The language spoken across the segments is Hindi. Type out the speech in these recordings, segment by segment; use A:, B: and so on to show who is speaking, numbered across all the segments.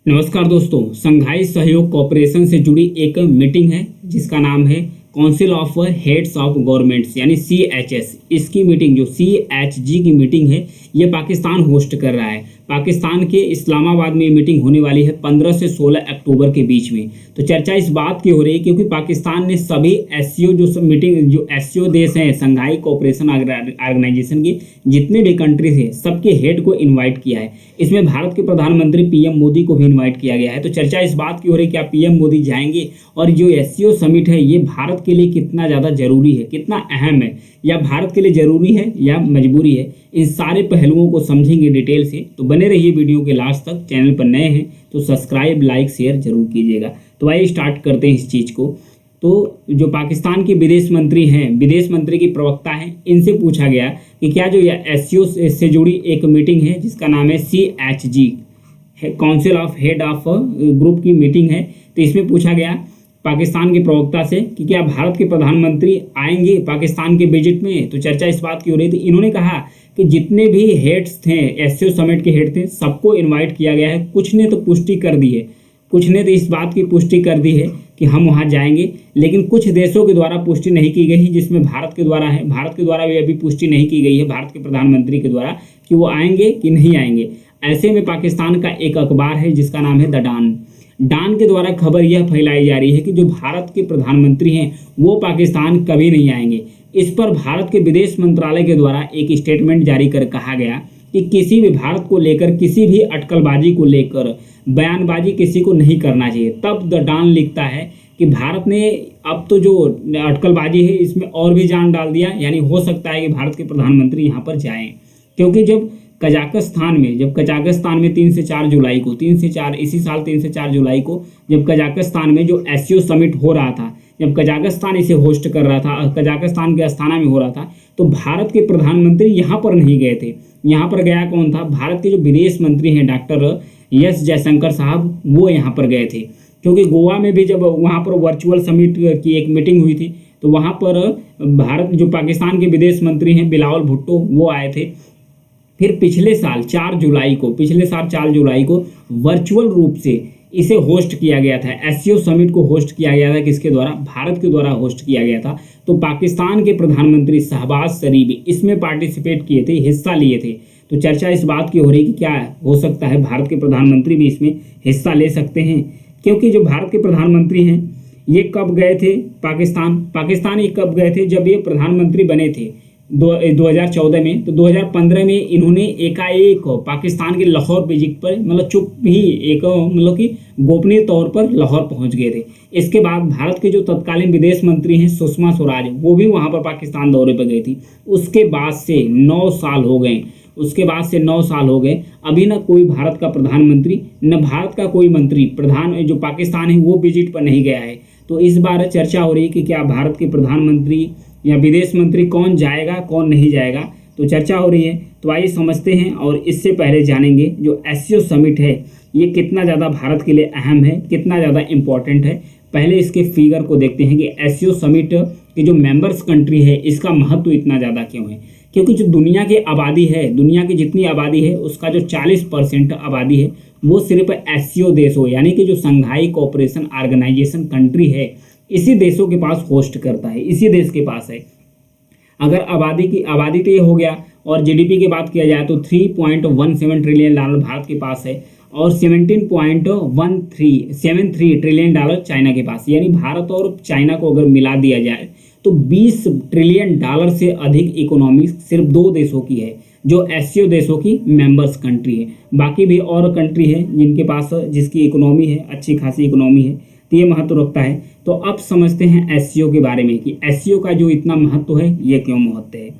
A: नमस्कार दोस्तों, संघाई सहयोग कॉरपोरेशन से जुड़ी एक मीटिंग है जिसका नाम है council of heads of governments यानी CHS। इसकी मीटिंग जो CHG की मीटिंग है ये पाकिस्तान होस्ट कर रहा है। पाकिस्तान के इस्लामाबाद में ये मीटिंग होने वाली है 15 से 16 अक्टूबर के बीच में। तो चर्चा इस बात की हो रही है क्योंकि पाकिस्तान ने सभी SCO जो SCO देश हैं, संघाई कोऑपरेशन ऑर्गेनाइजेशन के जितने भी कंट्रीज हैं सबके हेड को इन्वाइट किया है। इसमें भारत के प्रधानमंत्री PM मोदी को भी इन्वाइट किया गया है। तो चर्चा इस बात की हो रही है क्या PM मोदी जाएंगे और जो SCO समिट है ये भारत के लिए कितना ज़्यादा जरूरी है, कितना अहम है, या भारत के लिए जरूरी है या मजबूरी है। इन सारे पहलुओं को समझेंगे डिटेल से। तो बने रहिए वीडियो के लास्ट तक। चैनल पर नए हैं तो सब्सक्राइब लाइक शेयर जरूर कीजिएगा। तो आइए स्टार्ट करते हैं इस चीज़ को। तो जो पाकिस्तान के विदेश मंत्री हैं, विदेश मंत्री की प्रवक्ता हैं, इनसे पूछा गया कि क्या जो SCO से जुड़ी एक मीटिंग है जिसका नाम है CHG council of head of group की मीटिंग है। तो इसमें पूछा गया पाकिस्तान के प्रवक्ता से कि क्या भारत के प्रधानमंत्री आएंगे पाकिस्तान के विजिट में। तो चर्चा इस बात की हो रही थी। इन्होंने कहा कि जितने भी हेड्स थे, SCO समिट के हेड थे, सबको इनवाइट किया गया है। कुछ ने तो पुष्टि कर दी है, कुछ ने तो इस बात की पुष्टि कर दी है कि हम वहाँ जाएंगे, लेकिन कुछ देशों के द्वारा पुष्टि नहीं की गई, जिसमें भारत के द्वारा है। भारत के द्वारा भी अभी पुष्टि नहीं की गई है भारत के प्रधानमंत्री के द्वारा कि वो आएंगे कि नहीं आएंगे। ऐसे में पाकिस्तान का एक अखबार है जिसका नाम है द डान के द्वारा खबर यह फैलाई जा रही है कि जो भारत के प्रधानमंत्री हैं वो पाकिस्तान कभी नहीं आएंगे। इस पर भारत के विदेश मंत्रालय के द्वारा एक स्टेटमेंट जारी कर कहा गया कि किसी भी भारत को लेकर, किसी भी अटकलबाजी को लेकर बयानबाजी किसी को नहीं करना चाहिए। तब द डान लिखता है कि भारत ने अब तो जो अटकलबाजी है इसमें और भी जान डाल दिया, यानी हो सकता है कि भारत के प्रधानमंत्री यहाँ पर जाएं। क्योंकि जब कजाकिस्तान में 3 से 4 जुलाई को, इसी साल 3 से 4 जुलाई को जब कजाकिस्तान में जो SCO समिट हो रहा था, जब कजाकिस्तान इसे होस्ट कर रहा था, कजाकिस्तान के अस्थाना में हो रहा था, तो भारत के प्रधानमंत्री यहाँ पर नहीं गए थे। यहाँ पर गया कौन था? भारत के जो विदेश मंत्री हैं डॉक्टर S जयशंकर साहब, वो यहाँ पर गए थे। क्योंकि गोवा में भी जब वहाँ पर वर्चुअल समिट की एक मीटिंग हुई थी तो वहाँ पर भारत जो पाकिस्तान के विदेश मंत्री हैं बिलावल भुट्टो, वो आए थे। फिर पिछले साल 4 जुलाई को वर्चुअल रूप से इसे होस्ट किया गया था। SCO समिट को होस्ट किया गया था किसके द्वारा? भारत के द्वारा होस्ट किया गया था। तो पाकिस्तान के प्रधानमंत्री शहबाज शरीफ इसमें पार्टिसिपेट किए थे, हिस्सा लिए थे। तो चर्चा इस बात की हो रही कि क्या हो सकता है भारत के प्रधानमंत्री भी इसमें हिस्सा ले सकते हैं। क्योंकि जो भारत के प्रधानमंत्री हैं ये कब गए थे पाकिस्तान ये कब गए थे? जब ये प्रधानमंत्री बने थे 2014 में। तो 2015 में इन्होंने एकाएक पाकिस्तान के लाहौर विजिट पर, मतलब चुप ही कि गोपनीय तौर पर लाहौर पहुंच गए थे। इसके बाद भारत के जो तत्कालीन विदेश मंत्री हैं सुषमा स्वराज, वो भी वहां पर पाकिस्तान दौरे पर गई थी। उसके बाद से 9 साल हो गए, अभी न कोई भारत का प्रधानमंत्री न भारत का कोई मंत्री जो पाकिस्तान है वो विजिट पर नहीं गया है। तो इस बार चर्चा हो रही है कि क्या भारत के प्रधानमंत्री या विदेश मंत्री कौन जाएगा कौन नहीं जाएगा, तो चर्चा हो रही है। तो आइए समझते हैं और इससे पहले जानेंगे जो SCO समिट है ये कितना ज़्यादा भारत के लिए अहम है, कितना ज़्यादा इम्पोर्टेंट है। पहले इसके फिगर को देखते हैं कि SCO समिट की जो मेंबर्स कंट्री है इसका महत्व इतना ज़्यादा क्यों है। क्योंकि जो दुनिया की आबादी है, दुनिया की जितनी आबादी है उसका जो 40% आबादी है वो सिर्फ SCO देश हो, यानी कि जो संघाई कोऑपरेशन ऑर्गेनाइजेशन कंट्री है इसी देशों के पास होस्ट करता है, इसी देश के पास है। अगर आबादी तो ये हो गया, और GDP की बात किया जाए तो $3.17 ट्रिलियन भारत के पास है और $17.73 ट्रिलियन चाइना के पास। यानी भारत और चाइना को अगर मिला दिया जाए तो $20 ट्रिलियन से अधिक इकोनॉमी सिर्फ 2 देशों की है जो SCO देशों की मेंबर्स कंट्री है। बाकी भी और कंट्री है जिनके पास जिसकी इकोनॉमी है, अच्छी खासी इकोनॉमी है, तो ये महत्व रखता है। तो अब समझते हैं SCO के बारे में कि SCO का जो इतना महत्व है ये क्यों महत्व है।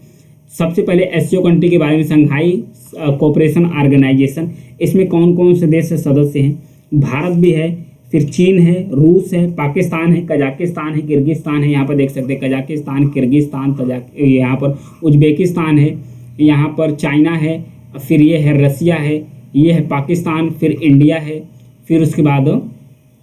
A: सबसे पहले SCO कंट्री के बारे में, संघाई कोऑपरेशन ऑर्गेनाइजेशन, इसमें कौन कौन से देश सदस्य हैं? भारत भी है, फिर चीन है, रूस है, पाकिस्तान है, कजाकिस्तान है, किर्गिस्तान है। यहाँ पर देख सकते हैं कजाकिस्तान, किर्गिस्तान, यहाँ पर उज्बेकिस्तान है, यहाँ पर चाइना है, फिर ये है रसिया है, ये है पाकिस्तान, फिर इंडिया है, फिर उसके बाद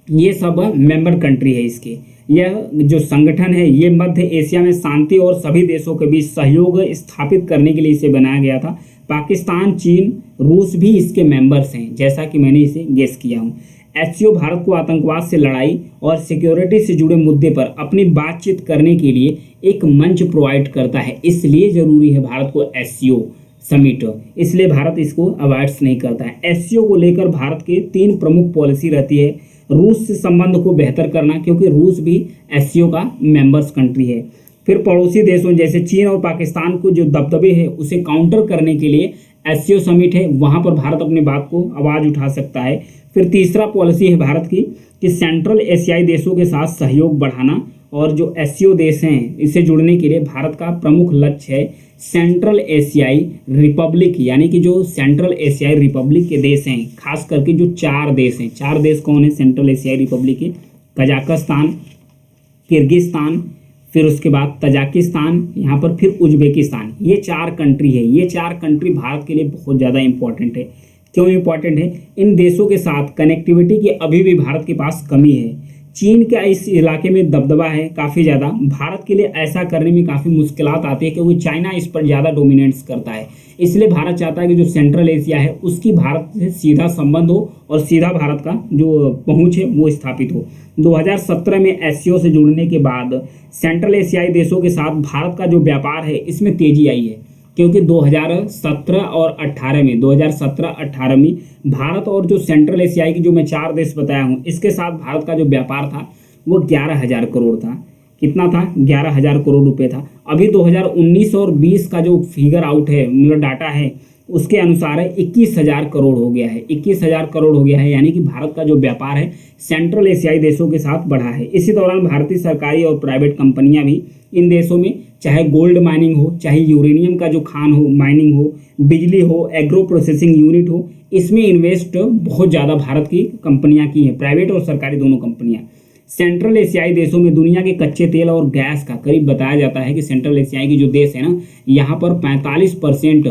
A: ये सब मेंबर कंट्री है इसके। यह जो संगठन है ये मध्य एशिया में शांति और सभी देशों के बीच सहयोग स्थापित करने के लिए इसे बनाया गया था पाकिस्तान, चीन, रूस भी इसके मेंबर्स हैं, जैसा कि मैंने इसे गेस किया हूँ। एससीओ भारत को आतंकवाद से लड़ाई और सिक्योरिटी से जुड़े मुद्दे पर अपनी बातचीत करने के लिए एक मंच प्रोवाइड करता है, इसलिए ज़रूरी है भारत को एससीओ समिट, इसलिए भारत इसको अवॉइड्स नहीं करता है। एससीओ को लेकर भारत के 3 प्रमुख पॉलिसी रहती है। रूस से संबंध को बेहतर करना, क्योंकि रूस भी एससीओ का मेंबर्स कंट्री है। फिर पड़ोसी देशों जैसे चीन और पाकिस्तान को जो दबदबे है उसे काउंटर करने के लिए एससीओ समिट है, वहाँ पर भारत अपनी बात को आवाज़ उठा सकता है। फिर तीसरा पॉलिसी है भारत की कि सेंट्रल एशियाई देशों के साथ सहयोग बढ़ाना, और जो एससीओ देश हैं इससे जुड़ने के लिए भारत का प्रमुख लक्ष्य है सेंट्रल एशियाई रिपब्लिक, यानी कि जो सेंट्रल एशियाई रिपब्लिक के देश हैं, खास करके जो 4 देश हैं। 4 देश कौन है सेंट्रल एशियाई रिपब्लिक के? कजाकिस्तान, किर्गिस्तान, फिर उसके बाद तजाकिस्तान, यहाँ पर फिर उज्बेकिस्तान। ये 4 कंट्री है। ये 4 कंट्री भारत के लिए बहुत ज़्यादा इंपॉर्टेंट है। क्यों इंपॉर्टेंट है? इन देशों के साथ कनेक्टिविटी की अभी भी भारत के पास कमी है। चीन का इस इलाके में दबदबा है काफ़ी ज़्यादा, भारत के लिए ऐसा करने में काफ़ी मुश्किलात आती है क्योंकि चाइना इस पर ज़्यादा डोमिनेंस करता है। इसलिए भारत चाहता है कि जो सेंट्रल एशिया है उसकी भारत से सीधा संबंध हो और सीधा भारत का जो पहुंच है वो स्थापित हो। 2017 में एससीओ से जुड़ने के बाद सेंट्रल एशियाई देशों के साथ भारत का जो व्यापार है इसमें तेजी आई है, क्योंकि 2017 और 18 में भारत और जो सेंट्रल एशियाई की जो मैं 4 देश बताया हूँ इसके साथ भारत का जो व्यापार था वो 11,000 करोड़ था। कितना था? 11,000 करोड़ रुपए था। अभी 2019 और 20 का जो फिगर आउट है, मतलब डाटा है, उसके अनुसार है 21,000 करोड़ हो गया है। 21,000 करोड़ हो गया है, यानी कि भारत का जो व्यापार है सेंट्रल एशियाई देशों के साथ बढ़ा है। इसी दौरान भारतीय सरकारी और प्राइवेट कंपनियां भी इन देशों में, चाहे गोल्ड माइनिंग हो, चाहे यूरेनियम का जो खान हो, माइनिंग हो, बिजली हो, एग्रो प्रोसेसिंग यूनिट हो, इसमें इन्वेस्ट बहुत ज़्यादा भारत की कंपनियां की हैं, प्राइवेट और सरकारी दोनों कंपनियां। सेंट्रल एशियाई देशों में दुनिया के कच्चे तेल और गैस का करीब बताया जाता है कि सेंट्रल एशियाई की जो देश है ना, यहाँ पर 45%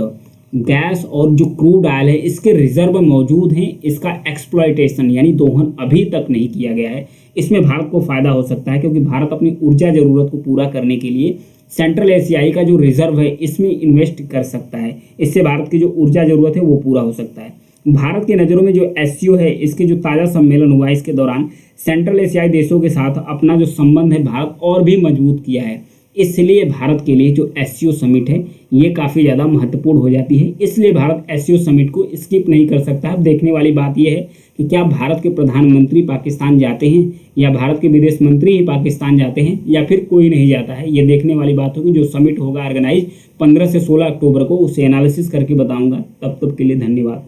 A: गैस और जो क्रूड ऑयल है इसके रिजर्व मौजूद हैं। इसका एक्सप्लॉयटेशन यानी दोहन अभी तक नहीं किया गया है। इसमें भारत को फ़ायदा हो सकता है, क्योंकि भारत अपनी ऊर्जा ज़रूरत को पूरा करने के लिए सेंट्रल एशियाई का जो रिजर्व है इसमें इन्वेस्ट कर सकता है। इससे भारत की जो ऊर्जा ज़रूरत है वो पूरा हो सकता है। भारत की नज़रों में जो एससीओ है इसके जो ताज़ा सम्मेलन हुआ है इसके दौरान सेंट्रल एशियाई देशों के साथ अपना जो संबंध है भारत और भी मजबूत किया है। इसलिए भारत के लिए जो एससीओ समिट है ये काफ़ी ज़्यादा महत्वपूर्ण हो जाती है। इसलिए भारत एससीओ समिट को स्किप नहीं कर सकता। अब देखने वाली बात यह है कि क्या भारत के प्रधानमंत्री पाकिस्तान जाते हैं, या भारत के विदेश मंत्री ही पाकिस्तान जाते हैं, या फिर कोई नहीं जाता है। ये देखने वाली बात होगी। जो समिट होगा ऑर्गेनाइज 15 से 16 अक्टूबर को, उसे एनालिसिस करके बताऊंगा। तब तक के लिए धन्यवाद।